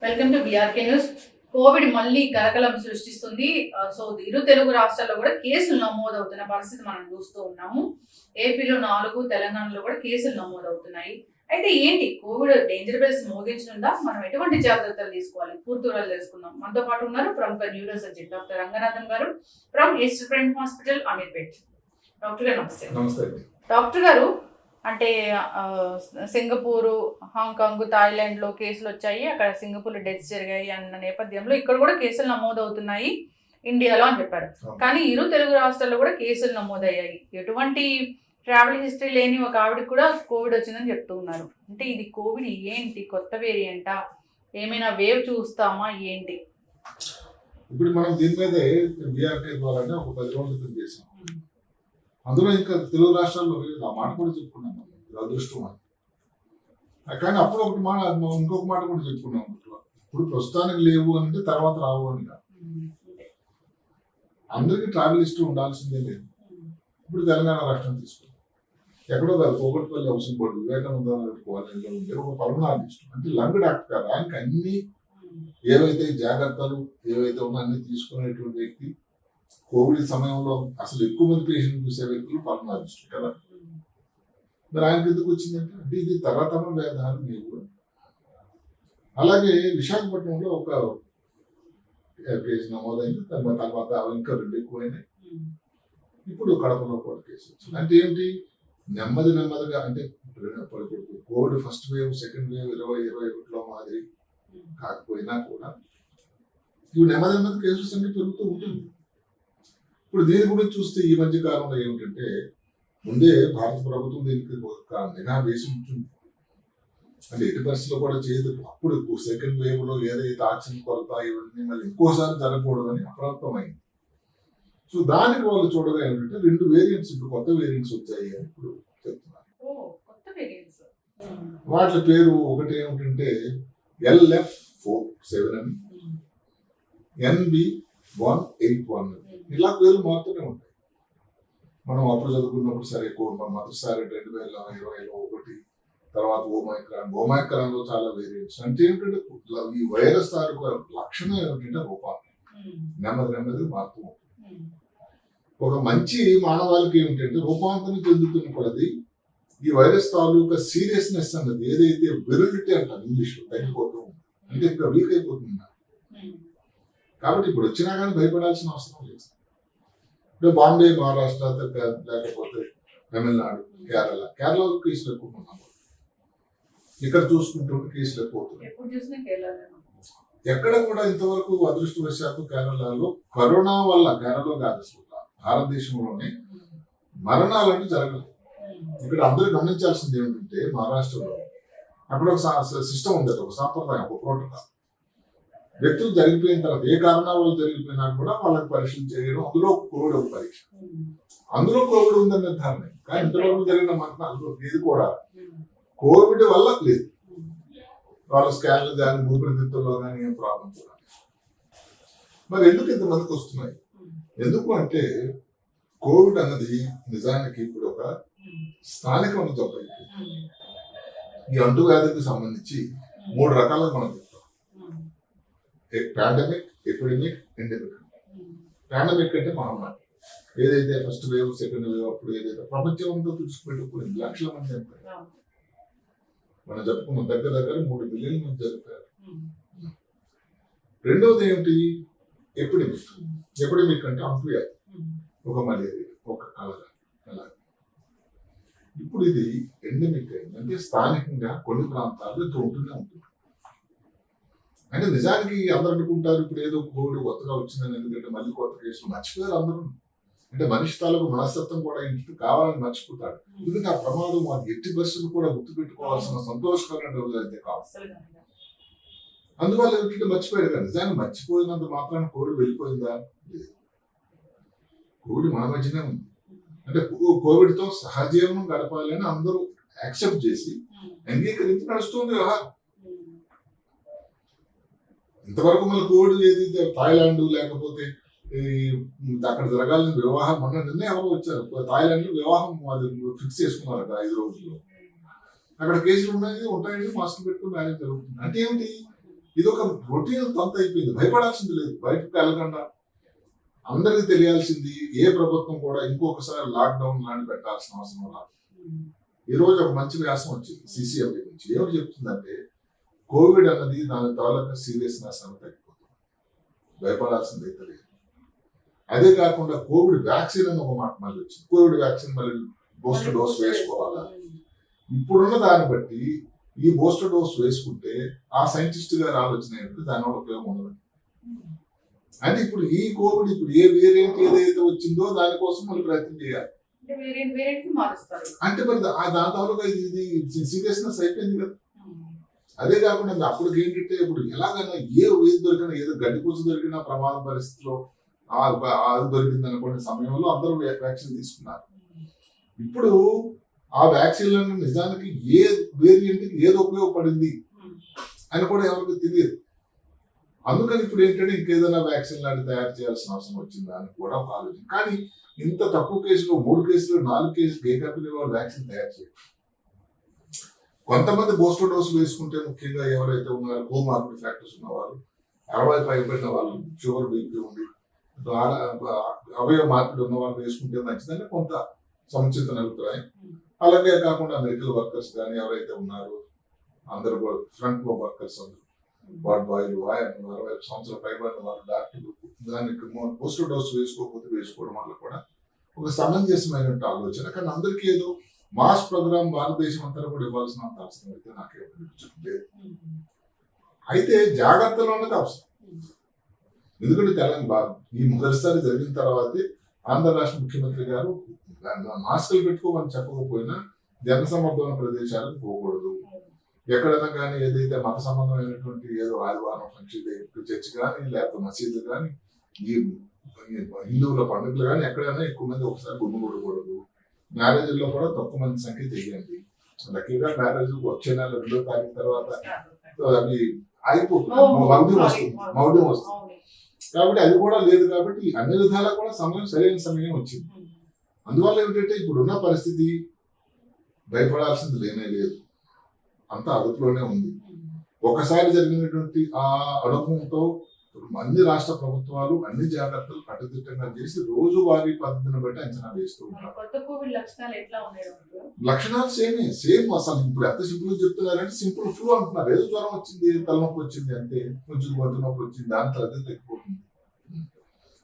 Welcome to BRK news. Covid మళ్ళీ కలకలం సృష్టిస్తుంది. సో ఇరు తెలుగు రాష్ట్రాల్లో కూడా కేసులు నమోదవుతున్న పరిస్థితి మనం చూస్తూ ఉన్నాము. ఏపీలో 4, తెలంగాణలో కూడా కేసులు నమోదవుతున్నాయి. అయితే ఏంటి కోవిడ్ డేంజర్ బెల్స్ మోగించనుందా? మనం ఎటువంటి జాగ్రత్తలు తీసుకోవాలి? పూర్తి వివరాలు తెలుసుకుందాం. మనతో పాటు ఉన్నారు ప్రముఖ న్యూరో సర్జన్ డాక్టర్ రంగనాథన్ గారు from east front hospital, Ameerpet. Doctor గారు నమస్తే. నమస్తే డాక్టర్ గారు, అంటే సింగపూరు, హాంకాంగ్, థాయిలాండ్లో కేసులు వచ్చాయి, అక్కడ సింగపూర్లో డెత్స్ జరిగాయి అన్న నేపథ్యంలో ఇక్కడ కూడా కేసులు నమోదవుతున్నాయి ఇండియాలో అని చెప్పారు. కానీ ఇరు తెలుగు రాష్ట్రాల్లో కూడా కేసులు నమోదయ్యాయి. ఎటువంటి ట్రావెల్ హిస్టరీ లేని ఒక ఆవిడకి కూడా కోవిడ్ వచ్చిందని చెప్తూ ఉన్నారు. అంటే ఇది కోవిడ్ ఏంటి? కొత్త వేరియంటా? ఏమైనా వేవ్ చూస్తామా ఏంటి? ఇప్పుడు మనం దీని మీద బీఆర్కే ద్వారానే ఒక 10 రోజుల క్రితం చేసాం. అందులో ఇంకా తెలుగు రాష్ట్రాల్లో ఆ మాట కూడా చెప్పుకున్నాం, అదృష్టం అని. కానీ అప్పుడు ఒకటి మాట, ఇంకొక మాట కూడా చెప్పుకున్నాం. ఇప్పుడు ప్రస్తుతానికి లేవు అని అంటే తర్వాత రావు అని కాదు. అందరికీ ట్రావెల్ హిస్టరీ ఉండాల్సిందే లేదు. ఇప్పుడు తెలంగాణ రాష్ట్రం తీసుకున్నాం, ఎక్కడో కాదు, కోకట్పల్లి హౌసింగ్ బోర్డు, వివేకానంద కాలేజీలో ఉండే ఒక పల్మనాలజిస్ట్, అంటే లంగ్ డాక్టర్ కాదు, ఆయనకి అన్ని ఏవైతే జాగ్రత్తలు ఏవైతే ఉన్నా అన్ని తీసుకునేటువంటి వ్యక్తి. కోవిడ్ సమయంలో అసలు ఎక్కువ మంది పేషెంట్ చూసే వ్యక్తులు పల్మనాలజిస్ట్ కదా. మరి ఆయనకి ఎందుకు వచ్చిందంటే అంటే ఇది తరతమ వేదాలు లేవు. అలాగే విశాఖపట్నంలో ఒక కేసు నమోదైంది, తర్వాత ఇంకా 2 ఎక్కువైనాయి. ఇప్పుడు కడపలో కూడా కేసు వచ్చింది. అంటే ఏంటి, నెమ్మదిగా, అంటే Covid first wave, second wave 2021లో మాదిరి కాకపోయినా కూడా ఇవి నెమ్మది కేసుల సంఖ్య పెరుగుతూ ఉంటుంది. ఇప్పుడు దీని గురించి చూస్తే ఈ మధ్య కాలంలో ఏమిటంటే, ముందే భారత ప్రభుత్వం దీనికి ఒక నిఘా వేసి ఉంటుంది. అంటే ఎట్టి పరిస్థితుల్లో కూడా చేయదు. అప్పుడు సెకండ్ వేవ్ లో ఏదైతే ఆక్సిజన్ కొరత ఇవన్నీ మళ్ళీ ఇంకోసారి జరగకూడదని అప్రమత్తమైంది. సో దానికి వాళ్ళు చూడగా ఏంటంటే 2 వేరియంట్స్, ఇప్పుడు కొత్త వేరియంట్స్ వచ్చాయి అని ఇప్పుడు చెప్తున్నారు. వాటి పేరు ఒకటి ఏమిటంటే LF47 అని, NB181 ఇలా పేర్లు మారుతూనే ఉంటాయి. మనం అప్పుడు చదువుకున్నప్పుడు సరే మొదటిసారి 2020లో ఒకటి, తర్వాత ఓమైక్రాన్ లో చాలా వేరియంట్స్. అంటే ఏంటంటే ఈ వైరస్ తాలూకు లక్షణం ఏమిటంటే రూపాంతరం నెమ్మది మారుతూ ఉంటుంది. ఒక మంచి మానవాళికి ఏమిటంటే రూపాంతరం చెందుతున్న కొలది ఈ వైరస్ తాలూకా సీరియస్నెస్ అన్నది ఏదైతే విరిలిటీ అంటారు ఇంగ్లీష్ లో తగ్గిపోతూ ఉంటుంది, అంటే ఇంకా వీక్ అయిపోతుంది. కాబట్టి ఇప్పుడు వచ్చినా కానీ భయపడాల్సిన అవసరం లేదు. ఇప్పుడు బాంబే, మహారాష్ట్ర, లేకపోతే తమిళనాడు, కేరళలో కేసులు ఎక్కువ ఉన్నాము. ఇక్కడ చూసుకుంటుంటే కేసులు ఎక్కువ అవుతున్నాయి. ఎక్కడ కూడా ఇంతవరకు అదృష్టవశాత్తు కేరళలో కరోనా వల్ల, కేరళలో కాదు భారతదేశంలోనే మరణాలంటూ జరగలేదు. ఇక్కడ అందరూ గమనించాల్సింది ఏమిటంటే, మహారాష్ట్రలో అక్కడ ఒక సిస్టమ్ ఉంది, ఒక సాంప్రదాయం, ఒక ప్రోటోకాల్. వ్యక్తులు జరిగిపోయిన తర్వాత ఏ కారణాల వల్ల జరిగిపోయినా కూడా వాళ్ళకి పరీక్షలు చేయడం, అందులో కోవిడ్ ఒక పరీక్ష, అందులో కోవిడ్ ఉందని నిర్ధారణ. కానీ ఇంతవరకు జరిగిన మరణాలు ఇది కూడా కోవిడ్ వల్ల లేదు. వాళ్ళ స్కాన్లు కానీ ఊపిరితిత్తుల్లో కానీ ఏం ప్రాబ్లం కూడా. మరి ఎందుకు ఇంతమందికి వస్తున్నాయి? ఎందుకు అంటే కోవిడ్ అన్నది నిజానికి ఇప్పుడు ఒక స్థానికమైన జబ్బు అయిపోయింది. ఈ అంటువ్యాధికి సంబంధించి 3 రకాలుగా మనం చెప్తాం: పాండమిక్, ఎపిడమిక్, ఎండమిక్. పాండమిక్ అంటే మహమ్మారి, ఏదైతే ఫస్ట్ వేవ్, సెకండ్ వేవ్ అప్పుడు ఏదైతే ప్రపంచం అంతా తుడిచిపెట్టుకుని లక్షల మంది చనిపోయారు. మనం చెప్పుకున్న దగ్గర 3 బిలియన్ మంది చనిపోయారు. రెండవది ఏమిటి? ఎపిడమిక్. ఎపిడమిక్ అంటే అంటువ్యాధి, ఒక మలేరియా, ఒక కలరా. ఇప్పుడు ఇది ఎండమిక్ అయింది, అంటే స్థానికంగా కొన్ని ప్రాంతాల్లో ఉంటూనే ఉంటుంది. అంటే నిజానికి అందరు అనుకుంటారు ఇప్పుడు ఏదో కోవిడ్ కొత్తగా వచ్చిందని, ఎందుకంటే మళ్ళీ కొత్త కేసులు మర్చిపోయారు అందరూ. అంటే మనిషి తాలూకు మనస్తత్వం కూడా ఇంటి కావాలని మర్చిపోతాడు. ఎందుకంటే ఆ ప్రమాదం అది ఎట్టి పరిస్థితులు కూడా గుర్తుపెట్టుకోవాల్సిన సంతోషకరమైన రోజులు అయితే కావాలి. అందువల్ల ఏంటంటే మర్చిపోయాడు కదా. నిజాన్ని మర్చిపోయినంత మాత్రాన కోవిడ్ వెళ్ళిపోయిందా? లేదు. కోవిడ్ మన మధ్యనే ఉంది. అంటే కోవిడ్ తో సహజీవనం గడపాలి అని అందరూ యాక్సెప్ట్ చేసి అంగీకరించి నడుస్తుంది వ్యవహారం. ఇంతవరకు మన కోవిడ్ ఏది థాయిలాండ్ లేకపోతే అక్కడ జరగాలని వివాహం, నిన్న ఎవరో వచ్చారు థాయిలాండ్ లో వివాహం ఫిక్స్ చేసుకున్నారట 5 రోజుల్లో. అక్కడ కేసులు ఉంటాయండి, మాస్క్ పెట్టుకుని మ్యారేజ్ జరుగుతుంది. అంటే ఏమిటి, ఇది ఒక రొటీన్ తొంత అయిపోయింది. భయపడాల్సింది లేదు. బయటకు వెళ్ళకుండా అందరికీ తెలియాల్సింది ఏ ప్రభుత్వం కూడా ఇంకొకసారి లాక్డౌన్ లాంటి పెట్టాల్సిన అవసరం రాదు. ఈ రోజు ఒక మంచి వ్యాసం వచ్చింది సిసిఎంబి నుంచి. ఏమిటి చెప్తుందంటే కోవిడ్ అన్నది దాని తాలూకా సీరియస్నెస్ అని తగ్గిపోతుంది. భయపడాల్సింది అయితే లేదు. అదే కాకుండా కోవిడ్ వ్యాక్సిన్ అని ఒక మాట మళ్ళీ వచ్చింది. కోవిడ్ వ్యాక్సిన్ మళ్ళీ బూస్టర్ డోస్ వేసుకోవాలా? ఇప్పుడున్న దాన్ని బట్టి ఈ బూస్టర్ డోస్ వేసుకుంటే ఆ సైంటిస్ట్ గారు ఆలోచన ఏంటంటే దానివల్ల ఉపయోగం ఉండదు. అంటే ఇప్పుడు ఈ కోవిడ్ ఇప్పుడు ఏ వేరియంట్ ఏదైతే వచ్చిందో దానికోసం మళ్ళీ ప్రయత్నం చేయాలి. అంటే మరి దాని తాలూకా ఇది సీరియస్నెస్ అయిపోయింది కదా. అదే కాకుండా అప్పటికి ఏంటంటే ఇప్పుడు ఎలాగైనా ఏది దొరికినా ఏదో గడ్డిపూస దొరికినా ప్రమాద పరిస్థితిలో అది దొరికింది అనుకునే సమయంలో అందరూ వ్యాక్సిన్ తీసుకున్నారు. ఇప్పుడు ఆ వ్యాక్సిన్లను నిజానికి ఏ వేరియంట్కి ఏది ఉపయోగపడింది అని కూడా ఎవరికి తెలియదు. అందుకని ఇప్పుడు ఏంటంటే ఇంకేదైనా వ్యాక్సిన్ లాంటి తయారు చేయాల్సిన అవసరం వచ్చిందా అని కూడా ఒక ఆలోచన. కానీ ఇంత తక్కువ కేసులో 3 కేసులు 4 కేసులు ఏ కంపెనీ వాళ్ళు వ్యాక్సిన్ తయారు చేయరు. కొంతమంది బూస్టర్ డోసు వేసుకుంటే ముఖ్యంగా ఎవరైతే ఉన్నారో కోమార్బిడ్ ఫ్యాక్టర్స్ ఉన్నవాళ్ళు, 60 పైబడిన వాళ్ళు, షుగర్ బీపీ ఉంది, అవయవ మార్పిడి ఉన్న వాళ్ళు వేసుకుంటే మంచిదని కొంత సముచిత అభిప్రాయం. అలాగే కాకుండా మెడికల్ వర్కర్స్ కానీ ఎవరైతే ఉన్నారో అందరూ కూడా ఫ్రంట్ లో వర్కర్స్ అందరూ వార్డ్ బాయ్లు 60 సంవత్సరాల పైబడిన వాళ్ళు డాక్టర్లు దానికి బూస్టర్ డోస్ వేసుకోకపోతే వేసుకోవడం వల్ల కూడా ఒక సమంజసమైన ఆలోచన. కానీ అందరికీ ఏదో మాస్ ప్రోగ్రామ్ భారతదేశం అంతా కూడా ఇవ్వాల్సిన అవసరం అయితే నాకేమనిపించలేదు. అయితే జాగ్రత్తలు అన్నది అవసరం. ఎందుకంటే తెలంగాణ ఈ మొదటిసారి జరిగిన తర్వాతే ఆంధ్ర రాష్ట్ర ముఖ్యమంత్రి గారు మాస్కులు పెట్టుకోమని చెప్పకపోయినా జనసమర్థమైన ప్రదేశాలకు పోకూడదు, ఎక్కడైనా కానీ ఏదైతే మత సంబంధమైనటువంటి ఏదో ఆదివారం ఫంక్షన్ చర్చ్ కానీ లేకపోతే మసీదు కానీ ఈ హిందువుల పండుగలు కానీ ఎక్కడైనా ఎక్కువ మంది ఒకసారి గుమ్మిగూడకూడదు. మ్యారేజ్లో కూడా తక్కువ మంది సంఖ్య తెలియండి. లక్కీగా మ్యారేజ్ వచ్చే నెల 2వ తారీఖు తర్వాత అవి ఆగిపోతుంది, మౌఢ్యం వస్తుంది. కాబట్టి అది కూడా లేదు. కాబట్టి అన్ని విధాలా కూడా సరైన సమయం వచ్చింది. అందువల్ల ఏమిటంటే ఇప్పుడున్న పరిస్థితి భయపడాల్సింది లేనే లేదు, అంతా అదుపులోనే ఉంది. ఒకసారి జరిగినటువంటి ఆ అనుభవంతో అన్ని రాష్ట్ర ప్రభుత్వాలు అన్ని జాగ్రత్తలు కట్టుదిట్టంగా చేసి రోజువారీ పద్ధతిని బట్టి అంచనా వేస్తూ ఉంటారు. లక్షణాలు సేమ్ అసలు ఇప్పుడు ఎంత సింపుల్ చెప్తున్నారంటే సింపుల్ ఫ్లూ అంటున్నారు. ఏదో జ్వరం వచ్చింది, తలనొప్పి వచ్చింది, అంతే కొంచెం గొంతు నొప్పి వచ్చింది, దాని తర్వాత తగ్గిపోతుంది.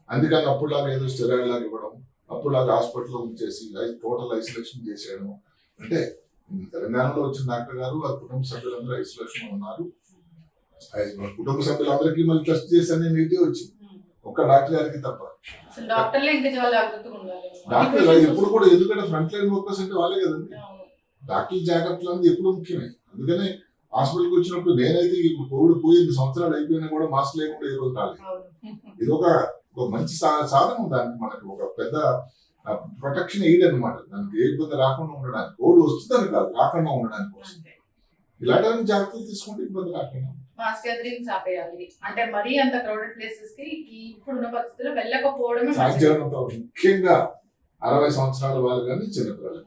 అందుకని అప్పుడులాగా ఏదో స్టెరాయిడ్ లాగా ఇవ్వడం, అప్పుడులాగా హాస్పిటల్లో ఉంచేసి టోటల్ ఐసోలేషన్ చేసేయడం. అంటే తెలంగాణలో వచ్చిన డాక్టర్ గారు ఆ కుటుంబ సభ్యులందరూ ఐసోలేషన్ ఉన్నారు. కుటుంబ సభ్యులందరికీ మళ్ళీ టెస్ట్ చేసి అన్ని నెగిటివ్ వచ్చింది, ఒక్క డాక్టర్ గారికి తప్ప. డాక్టర్ ఎప్పుడు కూడా, ఎందుకంటే ఫ్రంట్ లైన్ వర్కర్స్ అంటే వాళ్ళే కదండి. డాక్టర్ జాగ్రత్తలు అనేది ఎప్పుడు ముఖ్యమే. అందుకనే హాస్పిటల్కి వచ్చినప్పుడు నేనైతే ఇప్పుడు కోవిడ్ పోయి 8 సంవత్సరాలు అయిపోయినా కూడా మాస్క్ లేకుండా ఈ రోజు రాలేదు. ఇది ఒక మంచి సాధనం. దానికి మనకి ఒక పెద్ద ప్రొటెక్షన్ ఎయిడ్ అనమాట. దానికి ఏ ఇబ్బంది రాకుండా ఉండడానికి, కోవిడ్ వస్తుందని కాదు, రాకుండా ఉండడానికి కోసం ఇలాంటి జాగ్రత్తలు తీసుకుంటే ఇబ్బంది రాకుండా. మాస్ గ్యాదరింగ్స్ ఆపేయాలి అంటే మరీ అంత క్రౌడెడ్ ప్లేసెస్ కి ఇప్పుడున్న పరిస్థితుల్లో వెళ్ళకపోవడమే సాధ్యమైనంత. ముఖ్యంగా 60 సంవత్సరాల వాళ్ళు కానీ చిన్నపిల్లలు,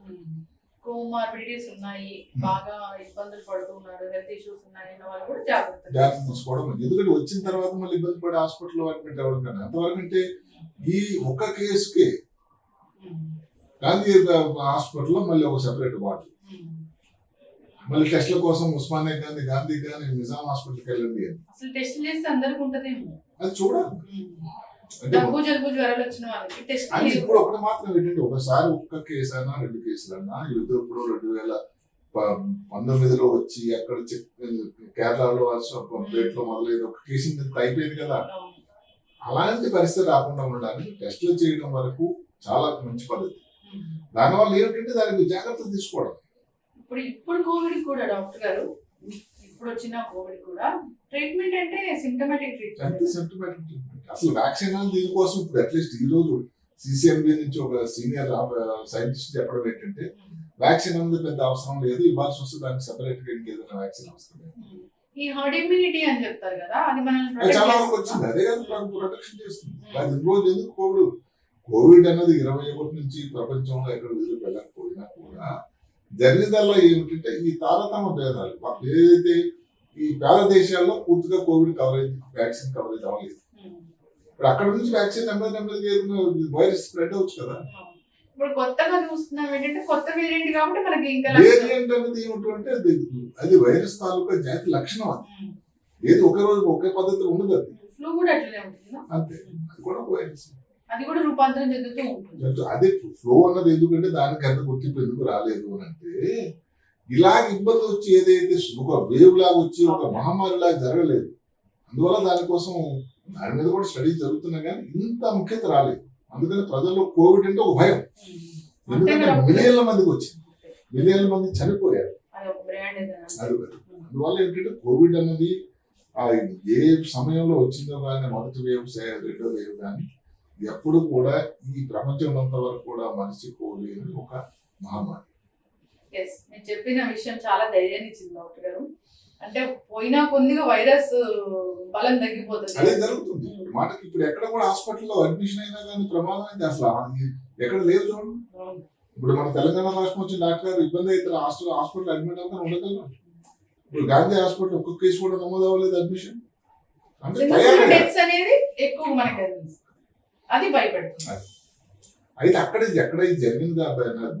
కోమార్బిడిటీస్ ఉన్నాయి, బాగా ఇబ్బందులు పడుతున్నారు, హెల్త్ ఇష్యూస్ ఉన్నాయి అన్న వాళ్ళు కూడా జాగ్రత్త తీసుకోవడం. ఎందుకంటే వచ్చిన తర్వాత మళ్ళీ ఇబ్బంది పడి హాస్పిటల్ అడ్మిట్ అవ్వడం కానీ అంతవరకు అంటే ఈ ఒక్క కేసుకే గాంధీ హాస్పిటల్లో మళ్ళీ ఒక సెపరేట్ వార్డు, మళ్ళీ టెస్ట్ల కోసం ఉస్మానియా గాంధీ, గాంధీ కానీ నిజాం హాస్పిటల్కి వెళ్ళండి అని. అసలు టెస్ట్ చేస్తే అందరికి ఉంటదేమో, అది చూడాలి. దగ్గు జలుబు జ్వరాలు వచ్చిన వాళ్ళకి టెస్ట్. ఇప్పుడు ఒకటి మాత్రం ఏంటంటే ఒకసారి ఒక్క కేసు అయినా 2 కేసులన్నా ఇప్పుడు 2019లో వచ్చి అక్కడ కేరళలో ప్లేట్లో మొదలైన ఒక కేసు అయిపోయింది కదా. అలాంటి పరిస్థితి రాకుండా ఉండడానికి టెస్టులు చేయడం వరకు చాలా మంచి పద్ధతి. దానివల్ల ఏమిటంటే దానికి జాగ్రత్తలు తీసుకోవడం. ఇప్పుడు కోవిడ్ కూడా డాక్టర్ గారు, ఇప్పుడు వచ్చిన కోవిడ్ కూడా ట్రీట్మెంట్ అంటే సింప్టమాటిక్ ట్రీట్మెంట్. అసలు వ్యాక్సిన్ అనేది దీనికోసం ఇప్పుడు అట్లీస్ట్ ఈ రోజు సిసిఎంబి నుంచి ఒక సీనియర్ సైంటిస్ట్ చెప్పడం ఏంటంటే వ్యాక్సిన్ అనేది పెద్ద అవసరం లేదు, ఇవ్వాల్సి వస్తే దానికి సెపరేట్ గా ఇంకేదైనా వ్యాక్సిన్ అవసరం లేదు. ఈ హర్డ్ ఇమ్యూనిటీ అని చెప్తారు కదా, అది మనల్ని చాలా వరకు వచ్చింది. అదే కదా ప్రొటెక్షన్ చేస్తుంది. అది రోజు ఎందుకు కోవిడ్ అన్నది 21 నుంచి ప్రపంచంలో ఎక్కడ వెళ్ళకపోయినా కూడా జరిగినదల్లా ఏమిటంటే ఈ తారతమ్య భేదాలు. ఏదైతే ఈ పేద దేశాల్లో పూర్తిగా కోవిడ్ కవరేజ్ వ్యాక్సిన్ కవరేజ్ అవ్వలేదు. ఇప్పుడు అక్కడ నుంచి వ్యాక్సిన్ నెమ్మదిగా వైరస్ స్ప్రెడ్ అవచ్చు కదా. ఇప్పుడు కొత్తగా చూస్తున్నాం ఏంటంటే కొత్త వేరియంట్ కాబట్టి మనకి ఇంకా వేరియంట్ అనేది ఏమిటంటే అది వైరస్ తాలూకా జాతి లక్షణం. అది ఏది ఒకే రోజు ఒకే పద్ధతిలో ఉండదు. అది ఫ్లూ కూడా అట్లనే ఉంటుంది అంతే, అది కూడా వైరస్, అది కూడా రూపాంతరం చెందుతూ ఉంటుంది. అదే ఫ్లో అన్నది ఎందుకంటే దానికి ఎంత గుర్తింపు ఎందుకు రాలేదు అని అంటే ఇలాగ ఇబ్బంది వచ్చి ఏదైతే ఒక వేవ్ లాగా వచ్చి ఒక మహమ్మారి లాగా జరగలేదు. అందువల్ల దానికోసం దాని మీద కూడా స్టడీ జరుగుతున్నా కానీ ఇంత ముఖ్యత రాలేదు. అందుకని ప్రజల్లో కోవిడ్ అంటే ఒక భయం. ఎందుకంటే మిలియన్ల మందికి వచ్చింది, మిలియన్ల మంది చనిపోయారు. అందువల్ల ఏంటంటే కోవిడ్ అన్నది ఏ సమయంలో వచ్చిందో కానీ మొదటి వేవ్ రెండో వేవ్ కానీ ఎప్పుడు కూడా ఈ ప్రపంచం ఉన్నంత వరకు కూడా మనిషిపోలేని ఒక మహమ్మారి. మీరు చెప్పిన విషయం చాలా ధైర్యాన్ని ఇచ్చింది డాక్టర్ గారు. అంటే పోయినా కొద్దిగా వైరస్ బలం తగ్గిపోతుంది. అదే జరుగుతుంది మాటకి. ఇప్పుడు ఎక్కడ కూడా హాస్పిటల్లో అడ్మిషన్ అయినా కానీ ప్రమాదం అయితే అసలు ఎక్కడ లేదు చూడండి. ఇప్పుడు మన తెలంగాణ రాష్ట్రం వచ్చిన డాక్టర్ గారు ఇబ్బంది అయితే హాస్పిటల్ అడ్మిట్ అవుతారు ఉండగలరు. ఇప్పుడు గాంధీ హాస్పిటల్ ఒక్కొక్క కేసు కూడా నమోదు అవ్వలేదు అడ్మిషన్. అంటే అనేది ఎక్కువ మనకి అది భయపడుతుంది. అయితే ఎక్కడ జరిగింది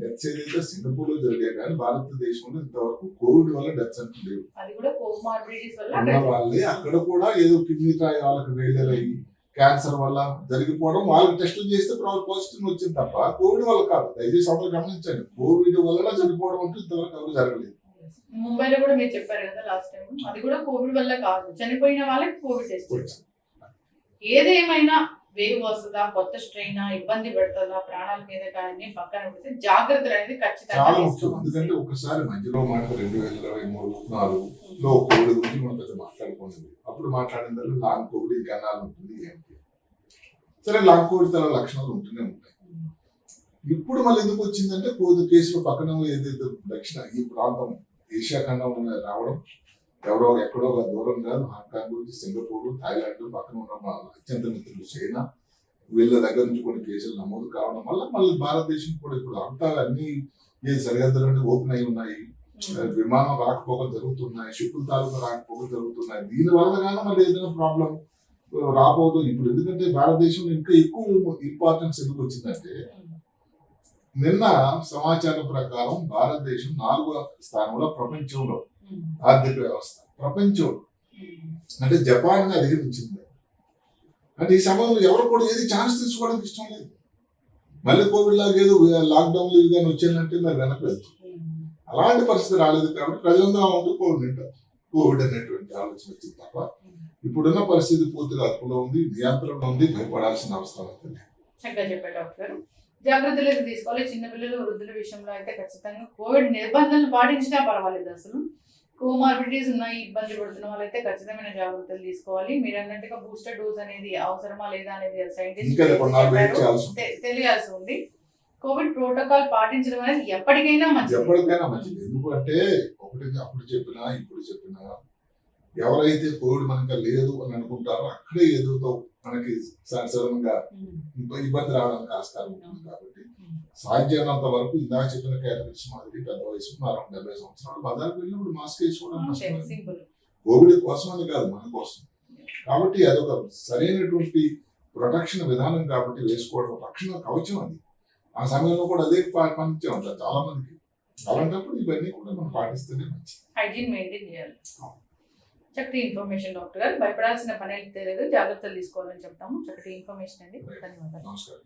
డెత్స్ ఏదైతే సింగపూర్ లో జరిగాయి కానీ భారతదేశంలో ఇంతవరకు కోవిడ్ వల్ల డెత్స్ అంటే వాళ్ళే అక్కడ కూడా ఏదో కిడ్నీ రాయి వాళ్ళకి ఫెయిలియర్ అయ్యి క్యాన్సర్ వల్ల జరిగిపోవడం, వాళ్ళకి టెస్టులు చేస్తే పాజిటివ్ వచ్చింది తప్ప కోవిడ్ వల్ల కాదు. దయచేసి అందరూ గమనించండి, కోవిడ్ వల్ల చనిపోవడం అంటూ ఇంతవరకు ఎవరు జరగలేదు. ముంబైలో కూడా మీరు చెప్పారు కదా లాస్ట్ టైం, అది కూడా కోవిడ్ వల్ల కాదు, చనిపోయిన వాళ్ళకి కోవిడ్ టెస్ట్. ఏదేమైనా వేవ్ వస్తుందా, కొత్త స్ట్రెయిన్ ఇబ్బంది పెడుతుందా, ప్రాణాల మీద కానీ పక్కన పెడితే జాగ్రత్తలు అనేది ఖచ్చితంగా చాలా ముఖ్యం. ఎందుకంటే ఒకసారి మధ్యలో మాట 2023-24లో కోవిడ్ గురించి మనం పెద్ద మాట్లాడుకున్నది. అప్పుడు మాట్లాడిన లాంగ్ కోవిడ్ గణాలు ఉంటుంది ఏంటి, సరే లాంగ్ కోవిడ్ తన లక్షణాలు ఉంటూనే ఉంటాయి. ఇప్పుడు మళ్ళీ ఎందుకు వచ్చిందంటే కోవిడ్ కేసులు పక్కన ఏదైతే దక్షిణ ఈ ప్రాంతం ఏషియా ఖండం రావడం, ఎక్కడో దూరం కాదు, హాంకాంగ్, సింగపూర్, థాయిలాండ్ పక్కన ఉన్న మా అత్యంత మిత్రులు చైనా, వీళ్ళ దగ్గర నుంచి కొన్ని కేసులు నమోదు కావడం వల్ల మళ్ళీ భారతదేశం కూడా ఇప్పుడు అంతా అన్ని సరిహద్దులన్నీ ఓపెన్ అయి ఉన్నాయి. విమానం రాకపోకలు జరుగుతున్నాయి, షిప్పుల తాలూకా రాకపోకలు జరుగుతున్నాయి. దీని వల్ల కానీ మళ్ళీ ఏదైనా ప్రాబ్లం రాబోదు. ఇప్పుడు ఎందుకంటే భారతదేశంలో ఇంకా ఎక్కువ ఇంపార్టెన్స్ ఎందుకు వచ్చిందంటే నిన్న సమాచారం ప్రకారం భారతదేశం 4వ స్థానంలో ప్రపంచంలో ఆర్థిక వ్యవస్థ, ప్రపంచం అంటే జపాన్ అధిగమించింది. అంటే ఈ సమయంలో ఎవరు కూడా ఏది ఛాన్స్ తీసుకోవడానికి ఇష్టం లేదు. మళ్ళీ కోవిడ్ లాగా ఏదో లాక్డౌన్ ఇవి కానీ వచ్చాయంటే మరి వెనక్కి వెళ్తాం. అలాంటి పరిస్థితి రాలేదు కాబట్టి ప్రజలందరూ ఉంటూ కోవిడ్ అనేటువంటి ఆలోచన వచ్చింది తప్ప ఇప్పుడున్న పరిస్థితి పూర్తిగా అదుపులో ఉంది, నియంత్రణ ఉంది, భయపడాల్సిన అవసరం లేదు. చక్కగా చెప్పారు డాక్టర్ గారు. జాగ్రత్తలు అయితే తీసుకోవాలి. చిన్నపిల్లలు, వృద్ధుల విషయంలో అయితే ఖచ్చితంగా కోవిడ్ నిబంధనలు పాటించినా పర్వాలేదు. అసలు కోమార్బిడిటీస్ ఉన్నాయి, ఇబ్బంది పడుతున్న వాళ్ళైతే ఖచ్చితమైన జాగ్రత్తలు తీసుకోవాలి. మీరు అన్నట్టుగా బూస్టర్ డోస్ అనేది అవసరమా లేదా అనేది సైంటిస్ట్ తెలియాల్సి ఉంది. కోవిడ్ ప్రోటోకాల్ పాటించడం అనేది ఎప్పటికైనా మంచిది. ఎందుకంటే అప్పుడు చెప్పినా ఇప్పుడు చెప్పినా ఎవరైతే కోవిడ్ మనకి లేదు అని అనుకుంటారో అక్కడే ఏదో మనకి సడన్గా ఇబ్బంది రావడానికి ఆస్కారం ఉంటుంది. కాబట్టి సాధ్యమైనంత వరకు ఇందాక చెప్పిన కేటగిరీస్ మాదిరి పెద్ద వయసు 70 సంవత్సరాలు బజార్కి వెళ్ళినప్పుడు మాస్క్ వేసుకోవడం కోవిడ్ కోసం అని కాదు, మన కోసం. కాబట్టి అదొక సరైనటువంటి ప్రొటెక్షన్ విధానం కాబట్టి వేసుకోవడం రక్షణ కవచం. అది ఆ సమయంలో కూడా అదే పాటించే ఉంటారు చాలా మందికి. అలాంటప్పుడు ఇవన్నీ కూడా మనం పాటిస్తేనే మంచిది. హైజీన్ మెయింటైన్ చేయాలి. చక్కటి ఇన్ఫర్మేషన్ డాక్టర్ గారు. భయపడాల్సిన పని అయితే లేదు, జాగ్రత్తలు తీసుకోవాలని చెప్తాము. చక్కటి ఇన్ఫర్మేషన్ అండి. ధన్యవాదాలు. నమస్కారం.